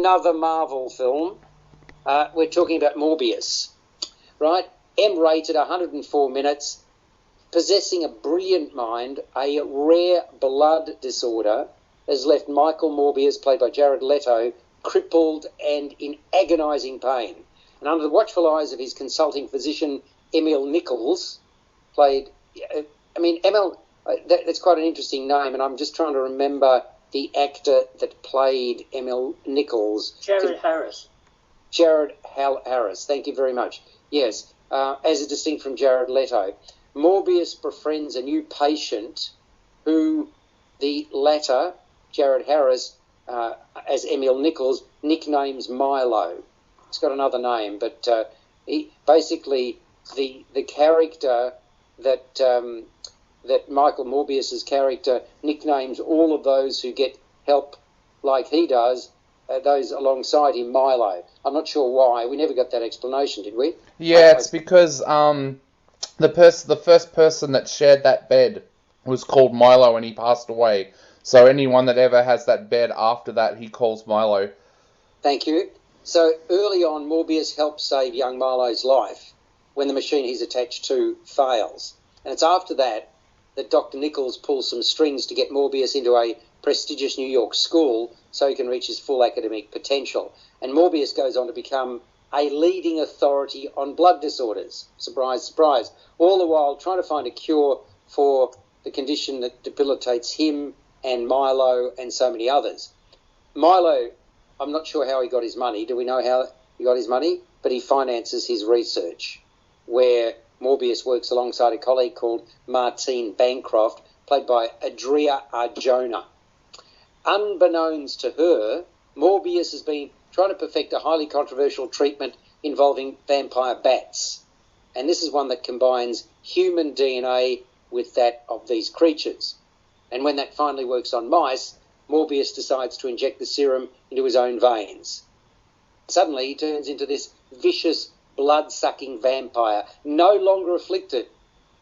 another Marvel film. We're talking about Morbius, right? M-rated, 104 minutes, possessing a brilliant mind, a rare blood disorder has left Michael Morbius, played by Jared Leto, crippled and in agonising pain. And under the watchful eyes of his consulting physician, Emil Nichols, that's quite an interesting name, and I'm just trying to remember the actor that played Emil Nichols. Jared Harris. Jared Harris, thank you very much. Yes, as distinct from Jared Leto. Morbius befriends a new patient who the latter, Jared Harris, as Emil Nichols, nicknames Milo. It's got another name, but he basically the character that Michael Morbius's character nicknames all of those who get help like he does, those alongside him, Milo. I'm not sure why. We never got that explanation, did we? Yeah, it's because the first person that shared that bed was called Milo and he passed away. So anyone that ever has that bed after that, he calls Milo. Thank you. So early on, Morbius helps save young Milo's life when the machine he's attached to fails. And it's after that Dr. Nichols pulls some strings to get Morbius into a prestigious New York school so he can reach his full academic potential. And Morbius goes on to become a leading authority on blood disorders. Surprise, surprise. All the while trying to find a cure for the condition that debilitates him and Milo and so many others. Milo, I'm not sure how he got his money. Do we know how he got his money? But he finances his research, where Morbius works alongside a colleague called Martine Bancroft, played by Adria Arjona. Unbeknownst to her, Morbius has been trying to perfect a highly controversial treatment involving vampire bats. And this is one that combines human DNA with that of these creatures. And when that finally works on mice, Morbius decides to inject the serum into his own veins. Suddenly he turns into this vicious, blood-sucking vampire, no longer afflicted,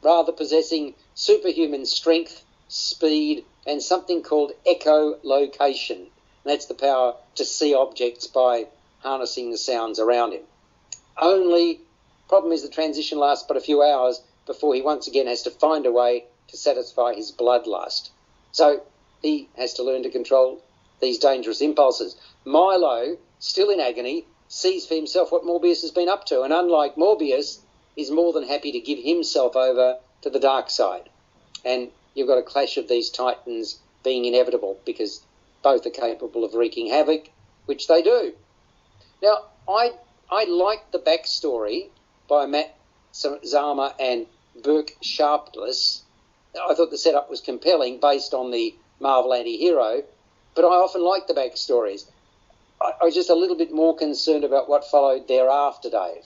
rather possessing superhuman strength, speed, and something called echolocation. And that's the power to see objects by harnessing the sounds around him. Only problem is the transition lasts but a few hours before he once again has to find a way to satisfy his bloodlust. So he has to learn to control these dangerous impulses. Milo, still in agony, sees for himself what Morbius has been up to, and unlike Morbius, is more than happy to give himself over to the dark side. And you've got a clash of these titans being inevitable because both are capable of wreaking havoc, which they do. Now, I liked the backstory by Matt Zama and Burke Sharpless. I thought the setup was compelling based on the Marvel anti-hero, but I often like the backstories. I was just a little bit more concerned about what followed thereafter, Dave.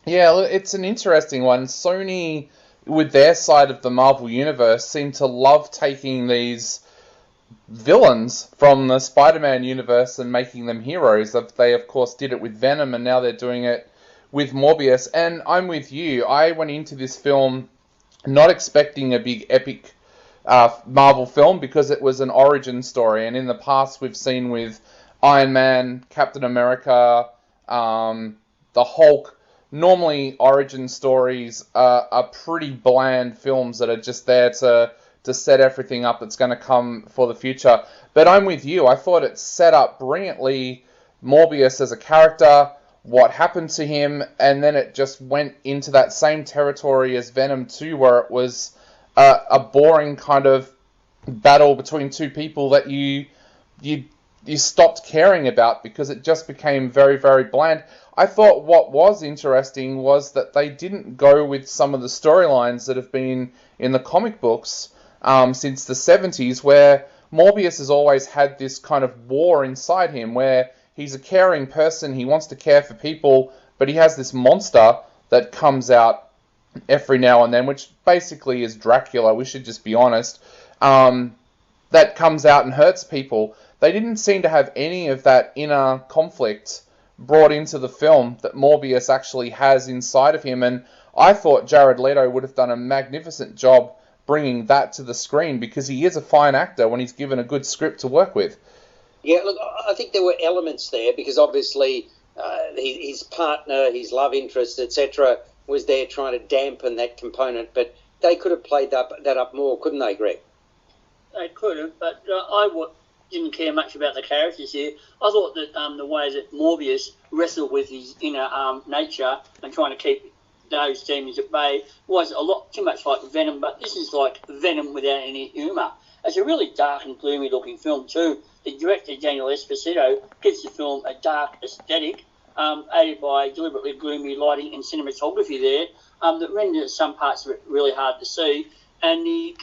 Yeah, it's an interesting one. Sony, with their side of the Marvel Universe, seem to love taking these villains from the Spider-Man universe and making them heroes. They, of course, did it with Venom, and now they're doing it with Morbius. And I'm with you. I went into this film not expecting a big epic Marvel film because it was an origin story. And in the past, we've seen with Iron Man, Captain America, the Hulk, normally origin stories are pretty bland films that are just there to set everything up that's going to come for the future. But I'm with you. I thought it set up brilliantly Morbius as a character, what happened to him, and then it just went into that same territory as Venom 2, where it was a boring kind of battle between two people that you stopped caring about because it just became very, very bland. I thought what was interesting was that they didn't go with some of the storylines that have been in the comic books since the 70s, where Morbius has always had this kind of war inside him, where he's a caring person, he wants to care for people, but he has this monster that comes out every now and then, which basically is Dracula, we should just be honest, that comes out and hurts people. They didn't seem to have any of that inner conflict brought into the film that Morbius actually has inside of him, and I thought Jared Leto would have done a magnificent job bringing that to the screen because he is a fine actor when he's given a good script to work with. Yeah, look, I think there were elements there because obviously his partner, his love interest, etc., was there trying to dampen that component, but they could have played that up more, couldn't they, Greg? They could have, but didn't care much about the characters here. I thought that the way that Morbius wrestled with his inner nature and trying to keep those demons at bay was a lot too much like Venom, but this is like Venom without any humour. It's a really dark and gloomy looking film too. The director, Daniel Esposito, gives the film a dark aesthetic, aided by deliberately gloomy lighting and cinematography there, that renders some parts of it really hard to see. And the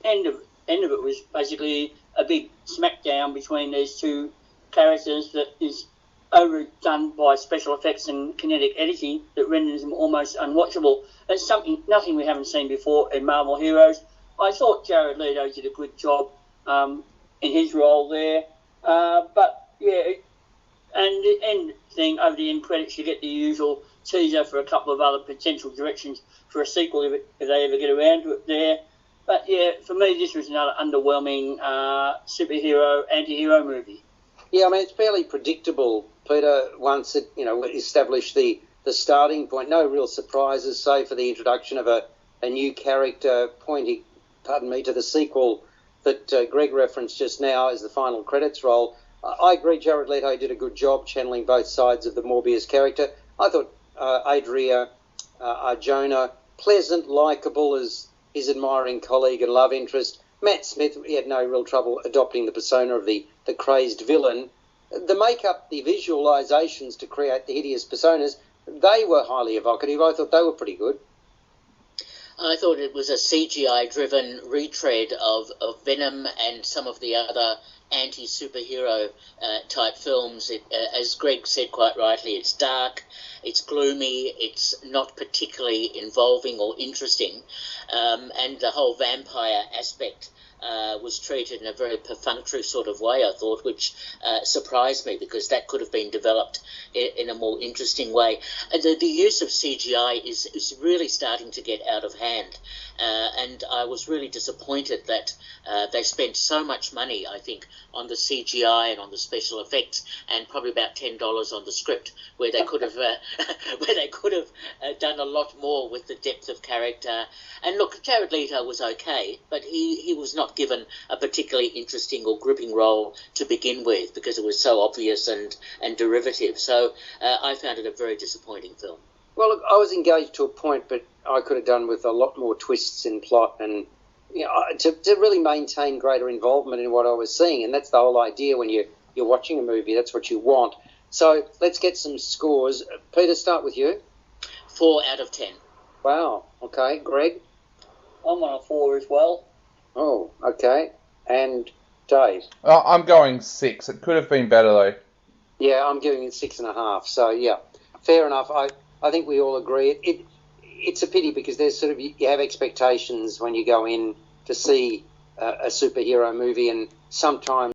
end of it was basically a big smackdown between these two characters that is overdone by special effects and kinetic editing that renders them almost unwatchable. It's nothing we haven't seen before in Marvel heroes. I thought Jared Leto did a good job in his role there, but yeah, and the end thing, over the end credits, you get the usual teaser for a couple of other potential directions for a sequel if they ever get around to it there. But yeah, for me, this was another underwhelming superhero, anti-hero movie. Yeah, I mean, it's fairly predictable, Peter, once it, established the starting point. No real surprises, save for the introduction of a new character pointing, to the sequel that Greg referenced just now as the final credits roll. I agree Jared Leto did a good job channeling both sides of the Morbius character. I thought Adria Arjona, pleasant, likeable as his admiring colleague and love interest. Matt Smith, he had no real trouble adopting the persona of the crazed villain. The makeup, the visualisations to create the hideous personas, they were highly evocative. I thought they were pretty good. I thought it was a CGI-driven retread of Venom and some of the other anti-superhero type films. As Greg said quite rightly, it's dark, it's gloomy, it's not particularly involving or interesting, and the whole vampire aspect was treated in a very perfunctory sort of way, I thought, which surprised me because that could have been developed in a more interesting way. The use of CGI is really starting to get out of hand, and I was really disappointed that they spent so much money, I think, on the CGI and on the special effects, and probably about $10 on the script, where they could have done a lot more with the depth of character. And look, Jared Leto was okay, but he was not given a particularly interesting or gripping role to begin with because it was so obvious and derivative. So I found it a very disappointing film. Well, look, I was engaged to a point, but I could have done with a lot more twists in plot and to really maintain greater involvement in what I was seeing. And that's the whole idea when you're watching a movie. That's what you want. So let's get some scores. Peter, start with you. 4 out of 10. Wow. Okay. Greg? I'm on a 4 as well. Oh, okay. And Dave? I'm going 6. It could have been better, though. Yeah, I'm giving it 6.5. So, yeah, fair enough. I think we all agree. It's a pity because there's sort of, you have expectations when you go in to see a superhero movie, and sometimes